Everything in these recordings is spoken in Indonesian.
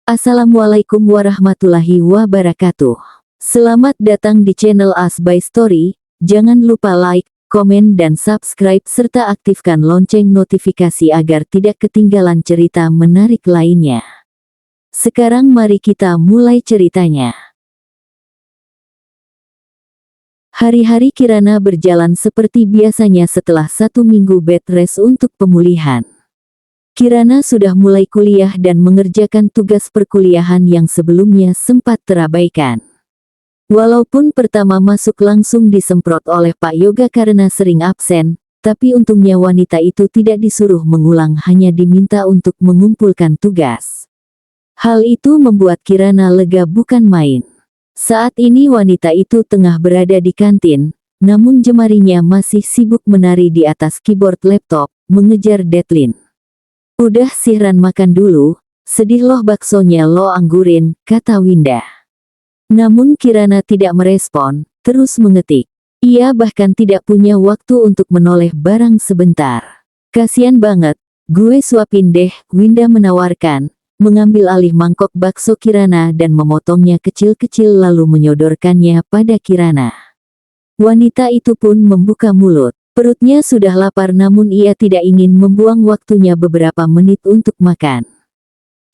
Assalamualaikum warahmatullahi wabarakatuh. Selamat datang di channel As by Story. Jangan lupa like, komen dan subscribe serta aktifkan lonceng notifikasi agar tidak ketinggalan cerita menarik lainnya. Sekarang mari kita mulai ceritanya. Hari-hari Kirana berjalan seperti biasanya setelah 1 minggu bed rest untuk pemulihan. Kirana sudah mulai kuliah dan mengerjakan tugas perkuliahan yang sebelumnya sempat terabaikan. Walaupun pertama masuk langsung disemprot oleh Pak Yoga karena sering absen, tapi untungnya wanita itu tidak disuruh mengulang, hanya diminta untuk mengumpulkan tugas. Hal itu membuat Kirana lega bukan main. Saat ini wanita itu tengah berada di kantin, namun jemarinya masih sibuk menari di atas keyboard laptop, mengejar deadline. "Udah sihran makan dulu, sedih loh baksonya lo anggurin," kata Winda. Namun Kirana tidak merespon, terus mengetik. Ia bahkan tidak punya waktu untuk menoleh barang sebentar. "Kasian banget, gue suapin deh," Winda menawarkan, mengambil alih mangkok bakso Kirana dan memotongnya kecil-kecil lalu menyodorkannya pada Kirana. Wanita itu pun membuka mulut. Perutnya sudah lapar namun ia tidak ingin membuang waktunya beberapa menit untuk makan.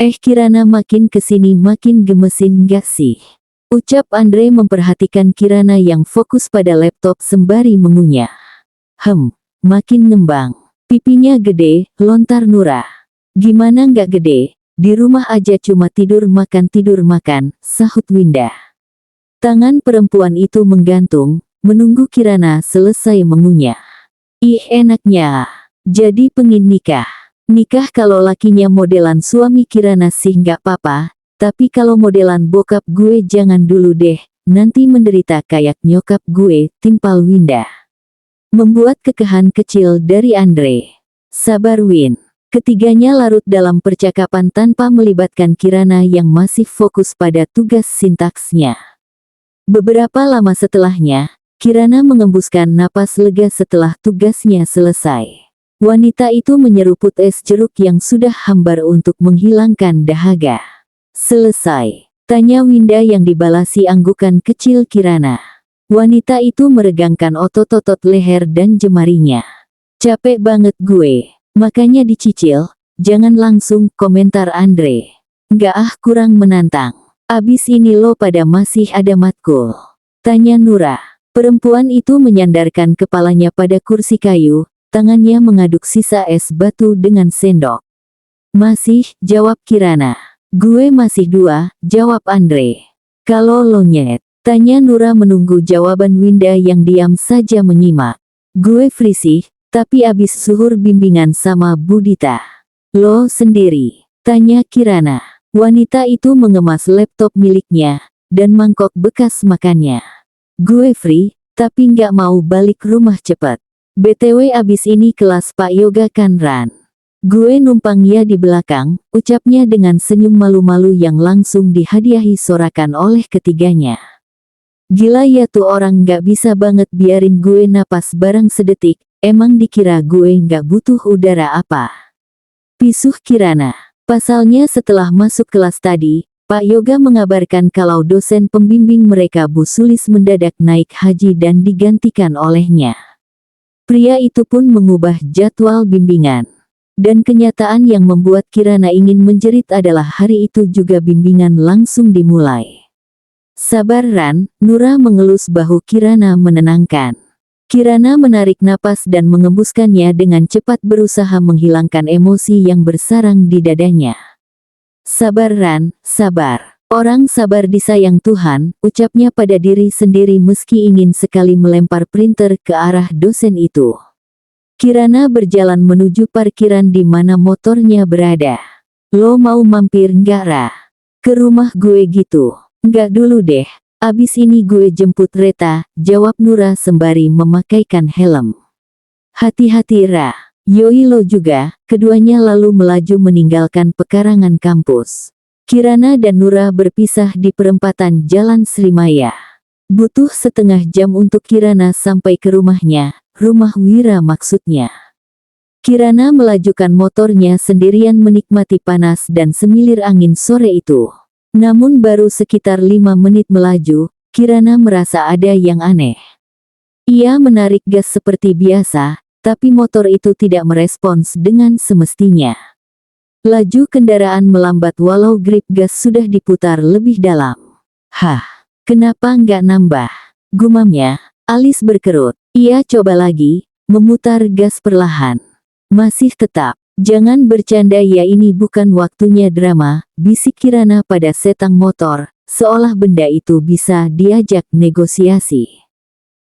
Kirana makin kesini makin gemesin gak sih?" ucap Andre memperhatikan Kirana yang fokus pada laptop sembari mengunyah. Makin ngembang. Pipinya gede," lontar Nura. "Gimana nggak gede? Di rumah aja cuma tidur makan," sahut Winda. Tangan perempuan itu menggantung, menunggu Kirana selesai mengunyah. "Ih enaknya. Jadi pengin nikah." "Nikah kalau lakinya modelan suami Kirana sih nggak apa-apa, tapi kalau modelan bokap gue jangan dulu deh, nanti menderita kayak nyokap gue," timpal Winda. Membuat kekehan kecil dari Andre. "Sabar Win." Ketiganya larut dalam percakapan tanpa melibatkan Kirana yang masih fokus pada tugas sintaksnya. Beberapa lama setelahnya, Kirana mengembuskan napas lega setelah tugasnya selesai. Wanita itu menyeruput es jeruk yang sudah hambar untuk menghilangkan dahaga. "Selesai?" tanya Winda yang dibalasi anggukan kecil Kirana. Wanita itu meregangkan otot-otot leher dan jemarinya. "Capek banget gue, makanya dicicil, jangan langsung," komentar Andre. "Nggak kurang menantang. Abis ini lo pada masih ada matkul?" tanya Nura. Perempuan itu menyandarkan kepalanya pada kursi kayu, tangannya mengaduk sisa es batu dengan sendok. "Masih," jawab Kirana. "Gue masih 2, jawab Andre. "Kalau lo nyet?" tanya Nura menunggu jawaban Winda yang diam saja menyimak. "Gue free sih, tapi abis suhur bimbingan sama Budita." "Lo sendiri?" tanya Kirana. Wanita itu mengemas laptop miliknya, dan mangkok bekas makannya. "Gue free, tapi nggak mau balik rumah cepet. BTW abis ini kelas Pak Yoga kan Ran. Gue numpang ya di belakang," ucapnya dengan senyum malu-malu yang langsung dihadiahi sorakan oleh ketiganya. "Gila ya tuh orang, nggak bisa banget biarin gue napas bareng sedetik, emang dikira gue nggak butuh udara apa?" pisuh Kirana. Pasalnya setelah masuk kelas tadi, Pak Yoga mengabarkan kalau dosen pembimbing mereka Bu Sulis mendadak naik haji dan digantikan olehnya. Pria itu pun mengubah jadwal bimbingan. Dan kenyataan yang membuat Kirana ingin menjerit adalah hari itu juga bimbingan langsung dimulai. "Sabar Ran," Nura mengelus bahu Kirana menenangkan. Kirana menarik napas dan mengembuskannya dengan cepat, berusaha menghilangkan emosi yang bersarang di dadanya. "Sabar Ran, sabar. Orang sabar disayang Tuhan," ucapnya pada diri sendiri meski ingin sekali melempar printer ke arah dosen itu. Kirana berjalan menuju parkiran di mana motornya berada. "Lo mau mampir nggak Ra? Ke rumah gue gitu?" "Nggak dulu deh, abis ini gue jemput Reta," jawab Nura sembari memakaikan helm. "Hati-hati Ra." "Yoi lo juga," keduanya lalu melaju meninggalkan pekarangan kampus. Kirana dan Nura berpisah di perempatan Jalan Srimaya. Butuh setengah jam untuk Kirana sampai ke rumahnya, rumah Wira maksudnya. Kirana melajukan motornya sendirian menikmati panas dan semilir angin sore itu. Namun baru sekitar 5 menit melaju, Kirana merasa ada yang aneh. Ia menarik gas seperti biasa, tapi motor itu tidak merespons dengan semestinya. Laju kendaraan melambat walau grip gas sudah diputar lebih dalam. Hah, kenapa nggak nambah? Gumamnya, alis berkerut. Ia coba lagi, memutar gas perlahan. Masih tetap. Jangan bercanda ya, ini bukan waktunya drama, bisik Kirana pada setang motor, seolah benda itu bisa diajak negosiasi.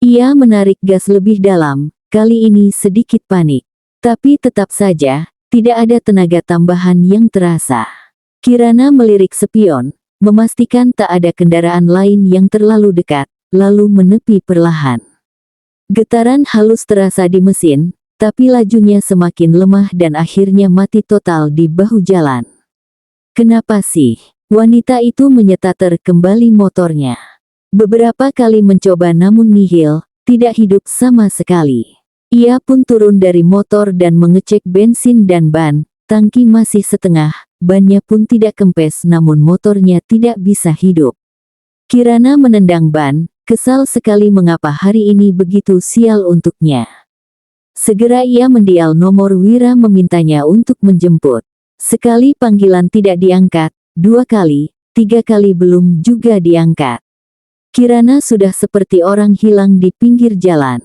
Ia menarik gas lebih dalam, kali ini sedikit panik. Tapi tetap saja, tidak ada tenaga tambahan yang terasa. Kirana melirik spion, memastikan tak ada kendaraan lain yang terlalu dekat, lalu menepi perlahan. Getaran halus terasa di mesin, tapi lajunya semakin lemah dan akhirnya mati total di bahu jalan. Kenapa sih? Wanita itu menyetater kembali motornya. Beberapa kali mencoba namun nihil, tidak hidup sama sekali. Ia pun turun dari motor dan mengecek bensin dan ban, tangki masih setengah, bannya pun tidak kempes namun motornya tidak bisa hidup. Kirana menendang ban, kesal sekali mengapa hari ini begitu sial untuknya. Segera ia mendial nomor Wira memintanya untuk menjemput. Sekali panggilan tidak diangkat, 2 kali, 3 kali belum juga diangkat. Kirana sudah seperti orang hilang di pinggir jalan.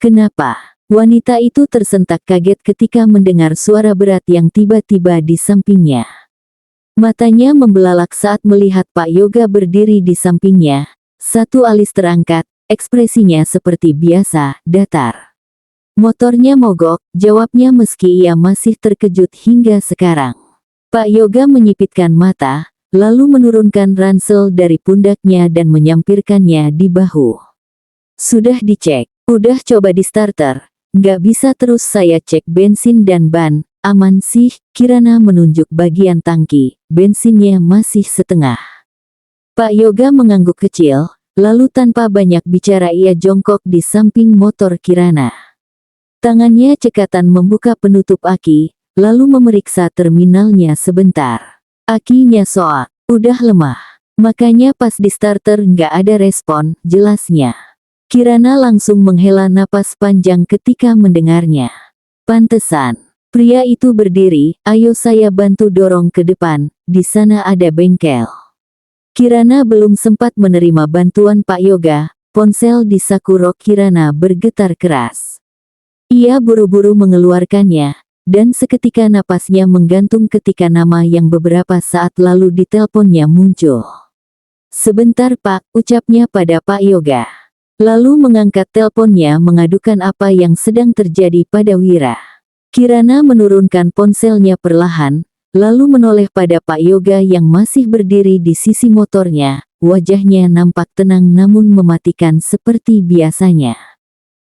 Kenapa? Wanita itu tersentak kaget ketika mendengar suara berat yang tiba-tiba di sampingnya. Matanya membelalak saat melihat Pak Yoga berdiri di sampingnya. Satu alis terangkat, ekspresinya seperti biasa, datar. Motornya mogok, jawabnya meski ia masih terkejut hingga sekarang. Pak Yoga menyipitkan mata, lalu menurunkan ransel dari pundaknya dan menyampirkannya di bahu. Sudah dicek, udah coba di starter, nggak bisa terus saya cek bensin dan ban, aman sih, Kirana menunjuk bagian tangki, bensinnya masih setengah. Pak Yoga mengangguk kecil, lalu tanpa banyak bicara ia jongkok di samping motor Kirana. Tangannya cekatan membuka penutup aki, lalu memeriksa terminalnya sebentar. Akinya soak, udah lemah. Makanya pas di starter nggak ada respon, jelasnya. Kirana langsung menghela napas panjang ketika mendengarnya. Pantesan. Pria itu berdiri, ayo saya bantu dorong ke depan, di sana ada bengkel. Kirana belum sempat menerima bantuan Pak Yoga, ponsel di saku rok Kirana bergetar keras. Ia buru-buru mengeluarkannya, dan seketika napasnya menggantung ketika nama yang beberapa saat lalu diteleponnya muncul. Sebentar Pak, ucapnya pada Pak Yoga. Lalu mengangkat teleponnya mengadukan apa yang sedang terjadi pada Wira. Kirana menurunkan ponselnya perlahan, lalu menoleh pada Pak Yoga yang masih berdiri di sisi motornya, wajahnya nampak tenang namun mematikan seperti biasanya.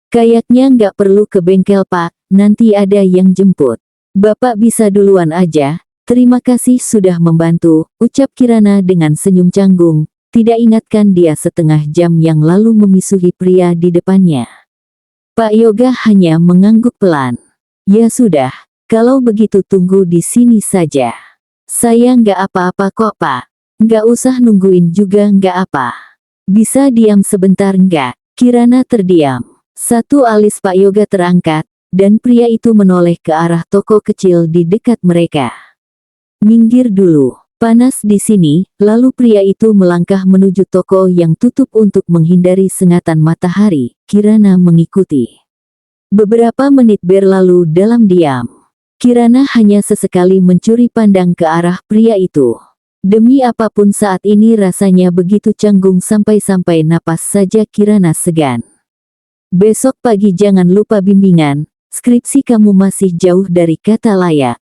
Kayaknya nggak perlu ke bengkel Pak, nanti ada yang jemput. Bapak bisa duluan aja, terima kasih sudah membantu, ucap Kirana dengan senyum canggung, tidak ingatkan dia setengah jam yang lalu memisuhi pria di depannya. Pak Yoga hanya mengangguk pelan. Ya sudah, kalau begitu tunggu di sini saja. Saya nggak apa-apa kok Pak, nggak usah nungguin juga nggak apa. Bisa diam sebentar nggak? Kirana terdiam. Satu alis Pak Yoga terangkat, dan pria itu menoleh ke arah toko kecil di dekat mereka. Minggir dulu, panas di sini, lalu pria itu melangkah menuju toko yang tutup untuk menghindari sengatan matahari. Kirana mengikuti. Beberapa menit berlalu dalam diam. Kirana hanya sesekali mencuri pandang ke arah pria itu. Demi apapun saat ini rasanya begitu canggung sampai-sampai napas saja Kirana segan. Besok pagi jangan lupa bimbingan, skripsi kamu masih jauh dari kata layak.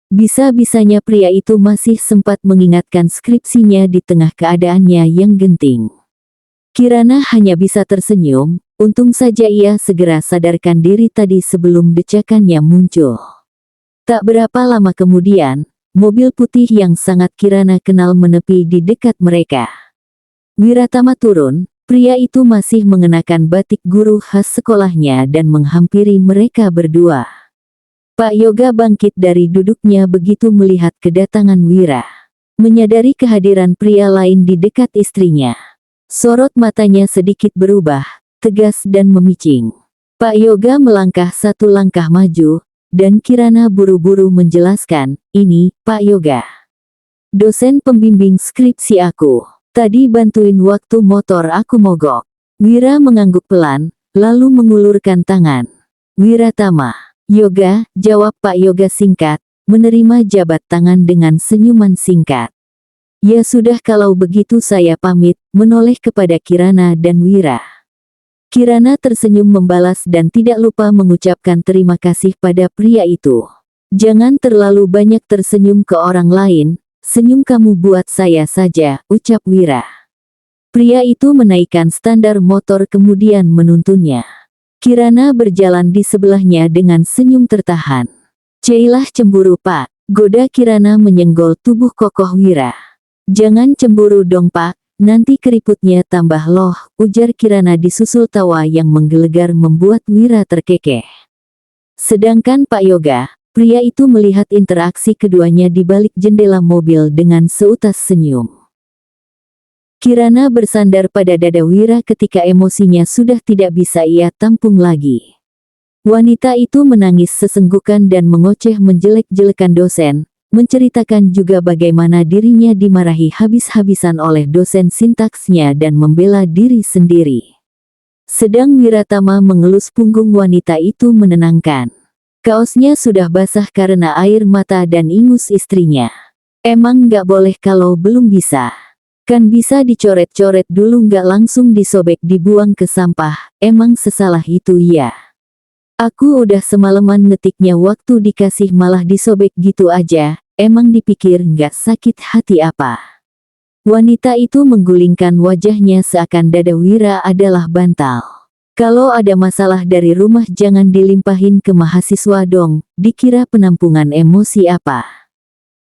Bisa-bisanya pria itu masih sempat mengingatkan skripsinya di tengah keadaannya yang genting. Kirana hanya bisa tersenyum, untung saja ia segera sadarkan diri tadi sebelum decakannya muncul. Tak berapa lama kemudian, mobil putih yang sangat Kirana kenal menepi di dekat mereka. Wiratama turun. Pria itu masih mengenakan batik guru khas sekolahnya dan menghampiri mereka berdua. Pak Yoga bangkit dari duduknya begitu melihat kedatangan Wira. Menyadari kehadiran pria lain di dekat istrinya. Sorot matanya sedikit berubah, tegas dan memicing. Pak Yoga melangkah satu langkah maju, dan Kirana buru-buru menjelaskan, "Ini, Pak Yoga. Dosen pembimbing skripsi aku. Tadi bantuin waktu motor aku mogok." Wira mengangguk pelan, lalu mengulurkan tangan. "Wiratama." "Yoga," jawab Pak Yoga singkat, menerima jabat tangan dengan senyuman singkat. "Ya sudah kalau begitu saya pamit," menoleh kepada Kirana dan Wira. Kirana tersenyum membalas dan tidak lupa mengucapkan terima kasih pada pria itu. "Jangan terlalu banyak tersenyum ke orang lain, senyum kamu buat saya saja," ucap Wira. Pria itu menaikkan standar motor kemudian menuntunnya. Kirana berjalan di sebelahnya dengan senyum tertahan. "Ceilah cemburu Pak," goda Kirana menyenggol tubuh kokoh Wira. "Jangan cemburu dong Pak, nanti keriputnya tambah loh," ujar Kirana disusul tawa yang menggelegar membuat Wira terkekeh. Sedangkan Pak Yoga, pria itu melihat interaksi keduanya di balik jendela mobil dengan seutas senyum. Kirana bersandar pada dada Wira ketika emosinya sudah tidak bisa ia tampung lagi. Wanita itu menangis sesenggukan dan mengoceh menjelek-jelekan dosen, menceritakan juga bagaimana dirinya dimarahi habis-habisan oleh dosen sintaksnya dan membela diri sendiri. Sedang Wiratama mengelus punggung wanita itu menenangkan. Kaosnya sudah basah karena air mata dan ingus istrinya. "Emang nggak boleh kalau belum bisa? Kan bisa dicoret-coret dulu nggak langsung disobek dibuang ke sampah, emang sesalah itu ya? Aku udah semalaman ngetiknya waktu dikasih malah disobek gitu aja, emang dipikir nggak sakit hati apa?" Wanita itu menggulingkan wajahnya seakan dada Wira adalah bantal. "Kalau ada masalah dari rumah jangan dilimpahin ke mahasiswa dong, dikira penampungan emosi apa?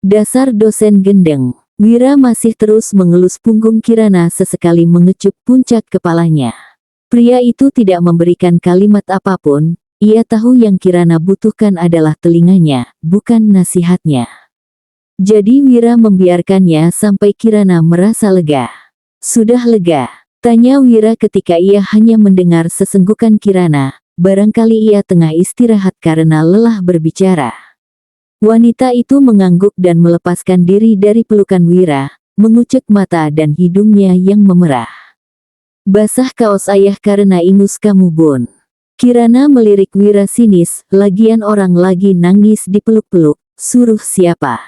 Dasar dosen gendeng." Wira masih terus mengelus punggung Kirana sesekali mengecup puncak kepalanya. Pria itu tidak memberikan kalimat apapun, ia tahu yang Kirana butuhkan adalah telinganya, bukan nasihatnya. Jadi Wira membiarkannya sampai Kirana merasa lega. "Sudah lega?" tanya Wira ketika ia hanya mendengar sesenggukan Kirana, barangkali ia tengah istirahat karena lelah berbicara. Wanita itu mengangguk dan melepaskan diri dari pelukan Wira, mengucek mata dan hidungnya yang memerah. "Basah kaos ayah karena ingus kamu Bun." Kirana melirik Wira sinis, "Lagian orang lagi nangis dipeluk-peluk, suruh siapa?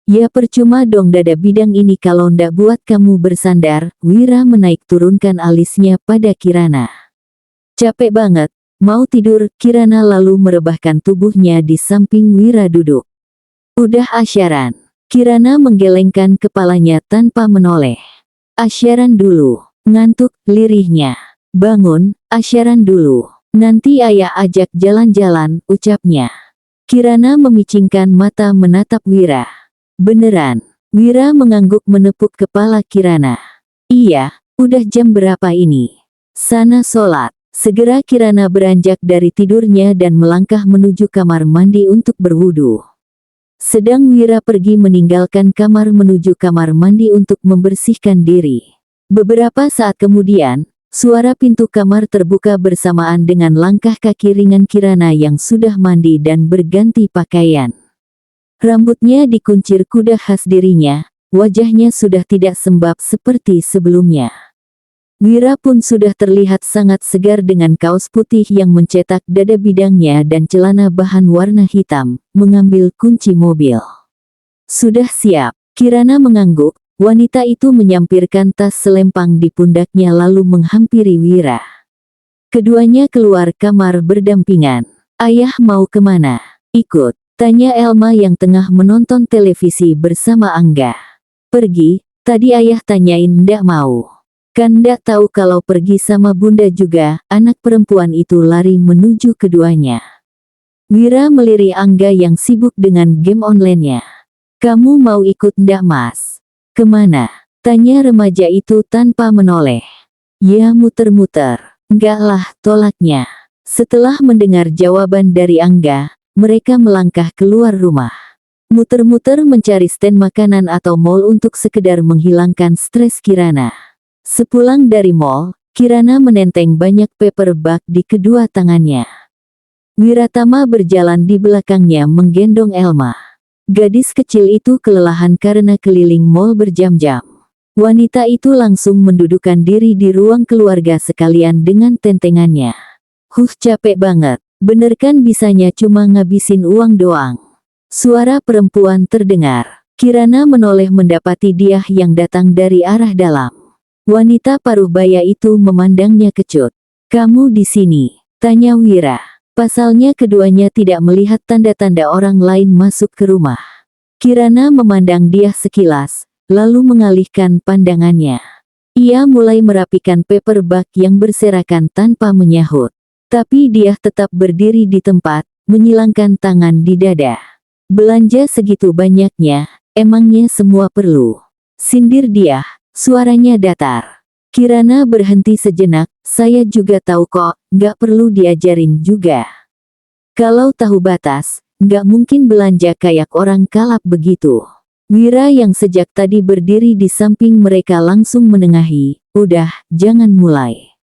Ya percuma dong dada bidang ini kalau ndak buat kamu bersandar." Wira menaik turunkan alisnya pada Kirana. "Capek banget. Mau tidur?" Kirana lalu merebahkan tubuhnya di samping Wira duduk. "Udah asyaran." Kirana menggelengkan kepalanya tanpa menoleh. "Asyaran dulu." Ngantuk, lirihnya. "Bangun, asyaran dulu. Nanti ayah ajak jalan-jalan," ucapnya. Kirana memicingkan mata menatap Wira. "Beneran?" Wira mengangguk menepuk kepala Kirana. "Iya, udah jam berapa ini? Sana sholat." Segera Kirana beranjak dari tidurnya dan melangkah menuju kamar mandi untuk berwudu. Sedang Wira pergi meninggalkan kamar menuju kamar mandi untuk membersihkan diri. Beberapa saat kemudian, suara pintu kamar terbuka bersamaan dengan langkah kaki ringan Kirana yang sudah mandi dan berganti pakaian. Rambutnya dikuncir kuda khas dirinya, wajahnya sudah tidak sembab seperti sebelumnya. Wira pun sudah terlihat sangat segar dengan kaos putih yang mencetak dada bidangnya dan celana bahan warna hitam, mengambil kunci mobil. "Sudah siap." Kirana mengangguk, wanita itu menyampirkan tas selempang di pundaknya lalu menghampiri Wira. Keduanya keluar kamar berdampingan. "Ayah mau kemana?" "Ikut," tanya Elma yang tengah menonton televisi bersama Angga. "Pergi, tadi ayah tanyain ndak mau." "Kan ndak tahu kalau pergi sama bunda juga." Anak perempuan itu lari menuju keduanya. Wira melirik Angga yang sibuk dengan game online-nya. "Kamu mau ikut ndak Mas?" "Kemana?" tanya remaja itu tanpa menoleh. "Ya muter-muter." "Enggak lah," tolaknya. Setelah mendengar jawaban dari Angga, mereka melangkah keluar rumah. Muter-muter mencari stand makanan atau mall untuk sekedar menghilangkan stres Kirana. Sepulang dari mall, Kirana menenteng banyak paper bag di kedua tangannya. Wiratama berjalan di belakangnya menggendong Elma. Gadis kecil itu kelelahan karena keliling mall berjam-jam. Wanita itu langsung mendudukkan diri di ruang keluarga sekalian dengan tentengannya. Capek banget. Bener kan bisanya cuma ngabisin uang doang. Suara perempuan terdengar. Kirana menoleh mendapati dia yang datang dari arah dalam. Wanita paruh baya itu memandangnya kecut. "Kamu di sini?" tanya Wira. Pasalnya keduanya tidak melihat tanda-tanda orang lain masuk ke rumah. Kirana memandang dia sekilas, lalu mengalihkan pandangannya. Ia mulai merapikan paper bag yang berserakan tanpa menyahut. Tapi dia tetap berdiri di tempat, menyilangkan tangan di dada. "Belanja segitu banyaknya, emangnya semua perlu?" sindir dia, suaranya datar. Kirana berhenti sejenak, "Saya juga tahu kok, nggak perlu diajarin juga. Kalau tahu batas, nggak mungkin belanja kayak orang kalap begitu." Wira yang sejak tadi berdiri di samping mereka langsung menengahi, "Udah, jangan mulai.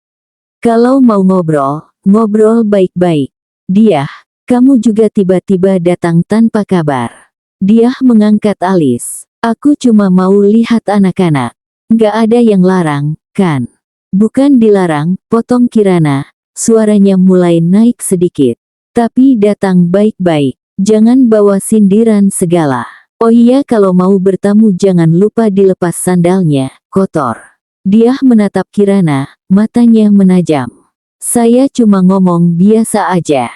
Kalau mau ngobrol, ngobrol baik-baik." "Dia, kamu juga tiba-tiba datang tanpa kabar." Dia mengangkat alis. "Aku cuma mau lihat anak-anak. Nggak ada yang larang, kan?" "Bukan dilarang," potong Kirana, suaranya mulai naik sedikit. "Tapi datang baik-baik, jangan bawa sindiran segala. Oh iya, kalau mau bertamu jangan lupa dilepas sandalnya, kotor." Dia menatap Kirana, matanya menajam. "Saya cuma ngomong biasa aja.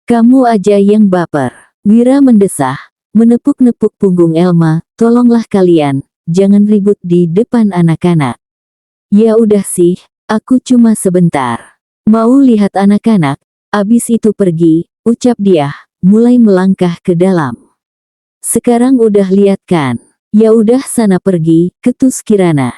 Kamu aja yang baper." Wira mendesah, menepuk-nepuk punggung Elma, "Tolonglah kalian, jangan ribut di depan anak-anak." "Ya udah sih, aku cuma sebentar. Mau lihat anak-anak, abis itu pergi," ucap dia, mulai melangkah ke dalam. "Sekarang udah lihat kan? Ya udah sana pergi," ketus Kirana.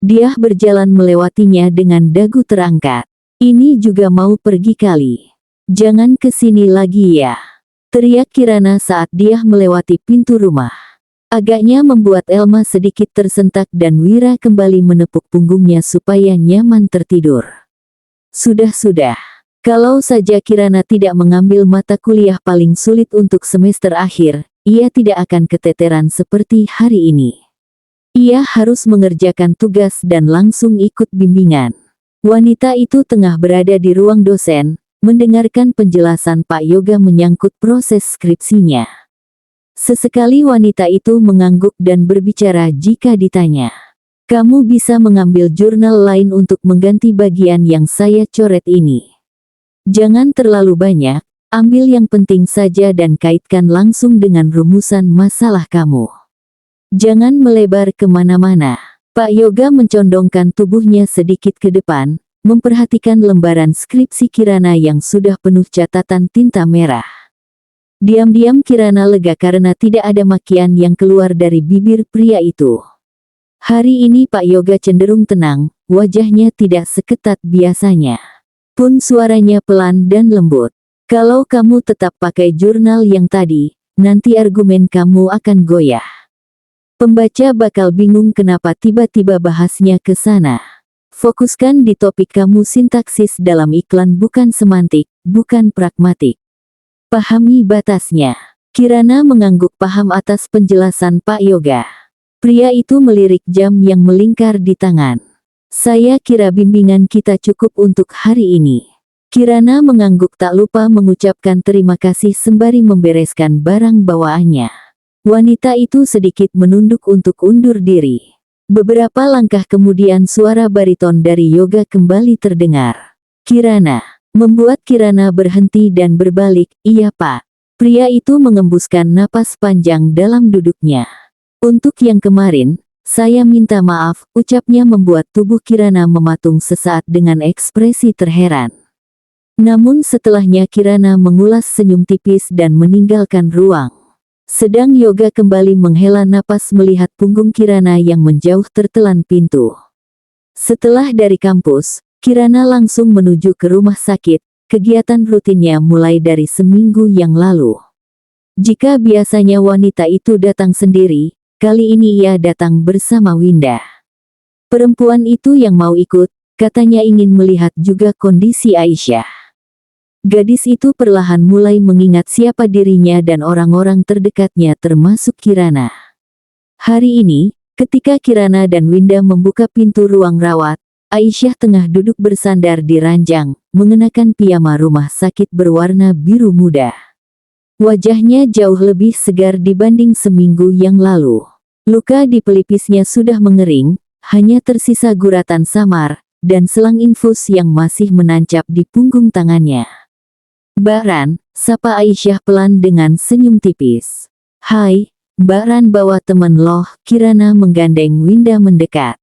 Dia berjalan melewatinya dengan dagu terangkat. "Ini juga mau pergi kali. Jangan kesini lagi ya," teriak Kirana saat dia melewati pintu rumah. Agaknya membuat Elma sedikit tersentak dan Wira kembali menepuk punggungnya supaya nyaman tertidur. Sudah. Kalau saja Kirana tidak mengambil mata kuliah paling sulit untuk semester akhir, ia tidak akan keteteran seperti hari ini. Ia harus mengerjakan tugas dan langsung ikut bimbingan. Wanita itu tengah berada di ruang dosen, mendengarkan penjelasan Pak Yoga menyangkut proses skripsinya. Sesekali wanita itu mengangguk dan berbicara jika ditanya. "Kamu bisa mengambil jurnal lain untuk mengganti bagian yang saya coret ini. Jangan terlalu banyak, ambil yang penting saja dan kaitkan langsung dengan rumusan masalah kamu. Jangan melebar kemana-mana." Pak Yoga mencondongkan tubuhnya sedikit ke depan, memperhatikan lembaran skripsi Kirana yang sudah penuh catatan tinta merah. Diam-diam Kirana lega karena tidak ada makian yang keluar dari bibir pria itu. Hari ini Pak Yoga cenderung tenang, wajahnya tidak seketat biasanya. Pun suaranya pelan dan lembut. "Kalau kamu tetap pakai jurnal yang tadi, nanti argumen kamu akan goyah. Pembaca bakal bingung kenapa tiba-tiba bahasnya ke sana. Fokuskan di topik kamu, sintaksis dalam iklan bukan semantik, bukan pragmatik. Pahami batasnya." Kirana mengangguk paham atas penjelasan Pak Yoga. Pria itu melirik jam yang melingkar di tangan. "Saya kira bimbingan kita cukup untuk hari ini." Kirana mengangguk tak lupa mengucapkan terima kasih sembari membereskan barang bawaannya. Wanita itu sedikit menunduk untuk undur diri. Beberapa langkah kemudian suara bariton dari Yoga kembali terdengar. "Kirana." Membuat Kirana berhenti dan berbalik, "Iya Pak." Pria itu mengembuskan napas panjang dalam duduknya. "Untuk yang kemarin, saya minta maaf," ucapnya membuat tubuh Kirana mematung sesaat dengan ekspresi terheran. Namun setelahnya Kirana mengulas senyum tipis dan meninggalkan ruang. Sedang Yoga kembali menghela napas melihat punggung Kirana yang menjauh tertelan pintu. Setelah dari kampus, Kirana langsung menuju ke rumah sakit, kegiatan rutinnya mulai dari seminggu yang lalu. Jika biasanya wanita itu datang sendiri, kali ini ia datang bersama Winda. Perempuan itu yang mau ikut, katanya ingin melihat juga kondisi Aisyah. Gadis itu perlahan mulai mengingat siapa dirinya dan orang-orang terdekatnya termasuk Kirana. Hari ini, ketika Kirana dan Winda membuka pintu ruang rawat, Aisyah tengah duduk bersandar di ranjang, mengenakan piyama rumah sakit berwarna biru muda. Wajahnya jauh lebih segar dibanding seminggu yang lalu. Luka di pelipisnya sudah mengering, hanya tersisa guratan samar, dan selang infus yang masih menancap di punggung tangannya. "Mbak Ran," sapa Aisyah pelan dengan senyum tipis. "Hai, Mbak Ran, bawa teman loh." Kirana menggandeng Winda mendekat.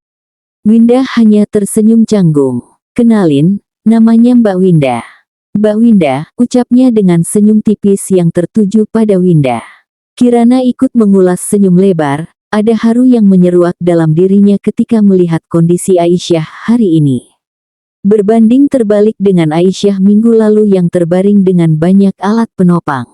Winda hanya tersenyum canggung. "Kenalin, namanya Mbak Winda." "Mbak Winda," ucapnya dengan senyum tipis yang tertuju pada Winda. Kirana ikut mengulas senyum lebar, ada haru yang menyeruak dalam dirinya ketika melihat kondisi Aisyah hari ini. Berbanding terbalik dengan Aisyah minggu lalu yang terbaring dengan banyak alat penopang.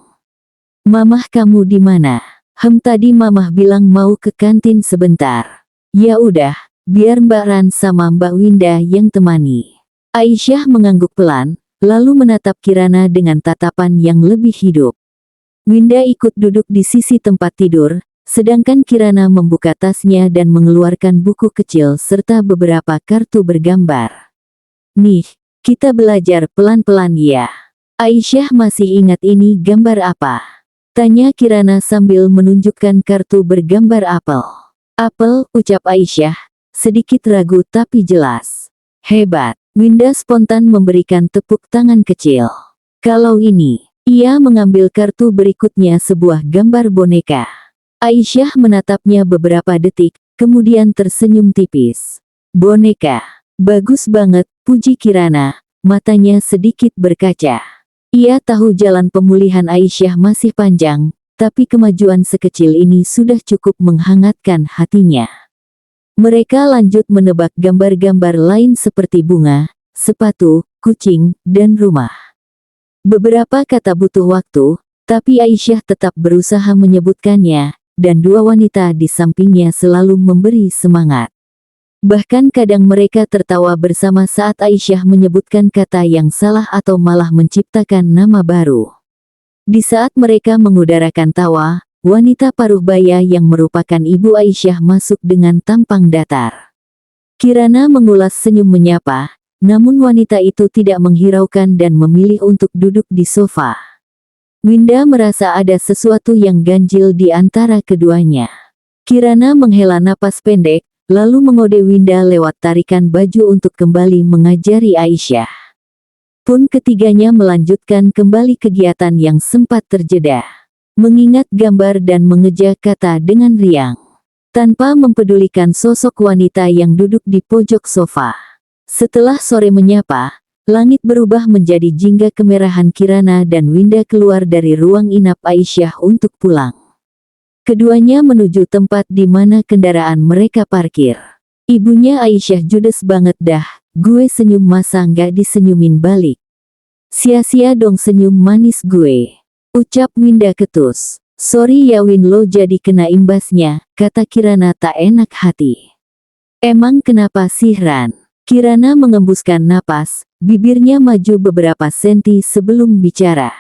"Mamah kamu di mana?" Tadi mamah bilang mau ke kantin sebentar." "Ya udah, biar Mbak Ran sama Mbak Winda yang temani." Aisyah mengangguk pelan, lalu menatap Kirana dengan tatapan yang lebih hidup. Winda ikut duduk di sisi tempat tidur, sedangkan Kirana membuka tasnya dan mengeluarkan buku kecil serta beberapa kartu bergambar. "Nih, kita belajar pelan-pelan ya." "Aisyah masih ingat ini gambar apa?" tanya Kirana sambil menunjukkan kartu bergambar apel. "Apel," ucap Aisyah, sedikit ragu tapi jelas. "Hebat." Winda spontan memberikan tepuk tangan kecil. "Kalau ini." Ia mengambil kartu berikutnya, sebuah gambar boneka. Aisyah menatapnya beberapa detik, kemudian tersenyum tipis. "Boneka. Bagus banget," puji Kirana, matanya sedikit berkaca. Ia tahu jalan pemulihan Aisyah masih panjang, tapi kemajuan sekecil ini sudah cukup menghangatkan hatinya. Mereka lanjut menebak gambar-gambar lain seperti bunga, sepatu, kucing, dan rumah. Beberapa kata butuh waktu, tapi Aisyah tetap berusaha menyebutkannya, dan dua wanita di sampingnya selalu memberi semangat. Bahkan kadang mereka tertawa bersama saat Aisyah menyebutkan kata yang salah atau malah menciptakan nama baru. Di saat mereka mengudarakan tawa, wanita paruh baya yang merupakan ibu Aisyah masuk dengan tampang datar. Kirana mengulas senyum menyapa, namun wanita itu tidak menghiraukan dan memilih untuk duduk di sofa. Winda merasa ada sesuatu yang ganjil di antara keduanya. Kirana menghela napas pendek, lalu mengode Winda lewat tarikan baju untuk kembali mengajari Aisyah. Pun ketiganya melanjutkan kembali kegiatan yang sempat terjeda. Mengingat gambar dan mengeja kata dengan riang. Tanpa mempedulikan sosok wanita yang duduk di pojok sofa. Setelah sore menyapa, langit berubah menjadi jingga kemerahan. Kirana dan Winda keluar dari ruang inap Aisyah untuk pulang. Keduanya menuju tempat di mana kendaraan mereka parkir. Ibunya Aisyah, "Judes banget dah, gue senyum masa nggak disenyumin balik. Sia-sia dong senyum manis gue," ucap Winda ketus. "Sorry ya Win, lo jadi kena imbasnya," kata Kirana tak enak hati. "Emang kenapa sih Ran?" Kirana mengembuskan napas, bibirnya maju beberapa senti sebelum bicara.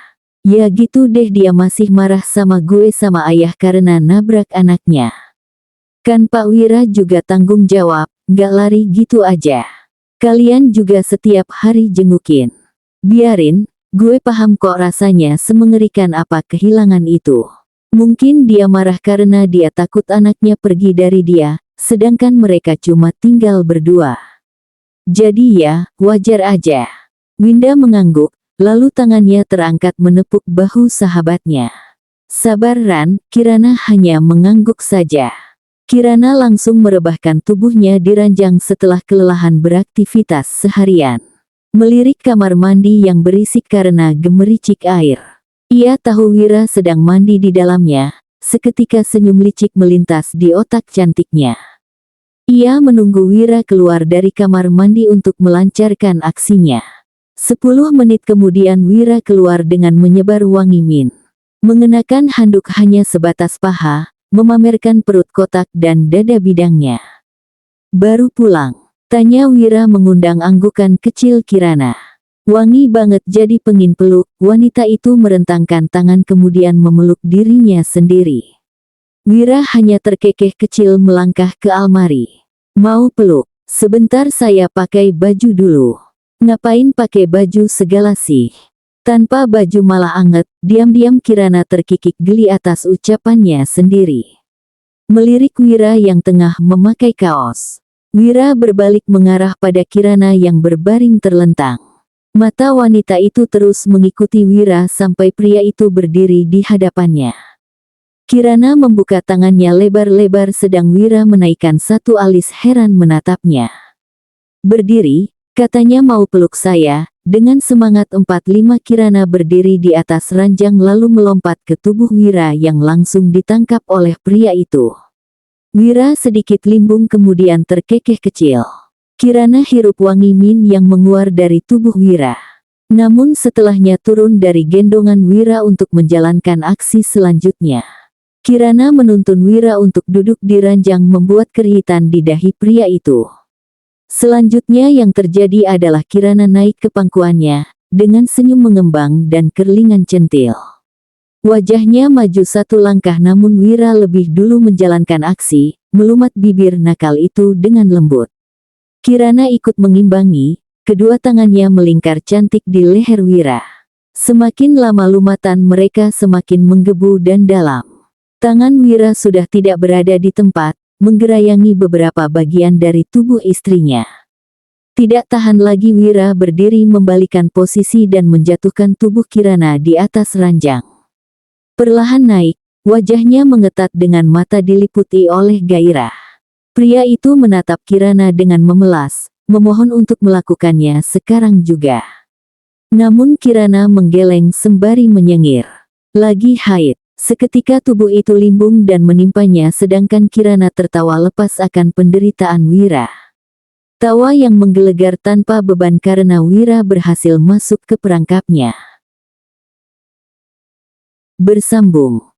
"Ya gitu deh, dia masih marah sama gue sama ayah karena nabrak anaknya. Kan Pak Wira juga tanggung jawab, nggak lari gitu aja. Kalian juga setiap hari jengukin. Biarin, gue paham kok rasanya semengerikan apa kehilangan itu. Mungkin dia marah karena dia takut anaknya pergi dari dia, sedangkan mereka cuma tinggal berdua. Jadi ya, wajar aja." Winda mengangguk, lalu tangannya terangkat menepuk bahu sahabatnya. "Sabar Ran." Kirana hanya mengangguk saja. Kirana langsung merebahkan tubuhnya di ranjang setelah kelelahan beraktivitas seharian. Melirik kamar mandi yang berisik karena gemericik air. Ia tahu Wira sedang mandi di dalamnya, seketika senyum licik melintas di otak cantiknya. Ia menunggu Wira keluar dari kamar mandi untuk melancarkan aksinya. 10 menit kemudian Wira keluar dengan menyebar wangi mint. Mengenakan handuk hanya sebatas paha, memamerkan perut kotak dan dada bidangnya. Baru pulang, tanya Wira mengundang anggukan kecil Kirana. Wangi banget jadi pengin peluk, wanita itu merentangkan tangan kemudian memeluk dirinya sendiri. Wira hanya terkekeh kecil melangkah ke almari. Mau peluk? Sebentar saya pakai baju dulu. Ngapain pakai baju segala sih? Tanpa baju malah anget, diam-diam Kirana terkikik geli atas ucapannya sendiri. Melirik Wira yang tengah memakai kaos. Wira berbalik mengarah pada Kirana yang berbaring terlentang. Mata wanita itu terus mengikuti Wira sampai pria itu berdiri di hadapannya. Kirana membuka tangannya lebar-lebar sedang Wira menaikkan satu alis heran menatapnya. Berdiri, katanya mau peluk saya. Dengan semangat 45 Kirana berdiri di atas ranjang lalu melompat ke tubuh Wira yang langsung ditangkap oleh pria itu. Wira sedikit limbung kemudian terkekeh kecil. Kirana hirup wangi min yang menguar dari tubuh Wira. Namun setelahnya turun dari gendongan Wira untuk menjalankan aksi selanjutnya. Kirana menuntun Wira untuk duduk di ranjang membuat kerihitan di dahi pria itu. Selanjutnya yang terjadi adalah Kirana naik ke pangkuannya, dengan senyum mengembang dan kerlingan centil. Wajahnya maju satu langkah namun Wira lebih dulu menjalankan aksi, melumat bibir nakal itu dengan lembut. Kirana ikut mengimbangi, kedua tangannya melingkar cantik di leher Wira. Semakin lama lumatan mereka semakin menggebu dan dalam. Tangan Wira sudah tidak berada di tempat, menggerayangi beberapa bagian dari tubuh istrinya. Tidak tahan lagi Wira berdiri membalikan posisi dan menjatuhkan tubuh Kirana di atas ranjang. Perlahan naik, wajahnya mengetat dengan mata diliputi oleh gairah. Pria itu menatap Kirana dengan memelas, memohon untuk melakukannya sekarang juga. Namun Kirana menggeleng sembari menyengir. Lagi haid. Seketika tubuh itu limbung dan menimpanya sedangkan Kirana tertawa lepas akan penderitaan Wira. Tawa yang menggelegar tanpa beban karena Wira berhasil masuk ke perangkapnya. Bersambung.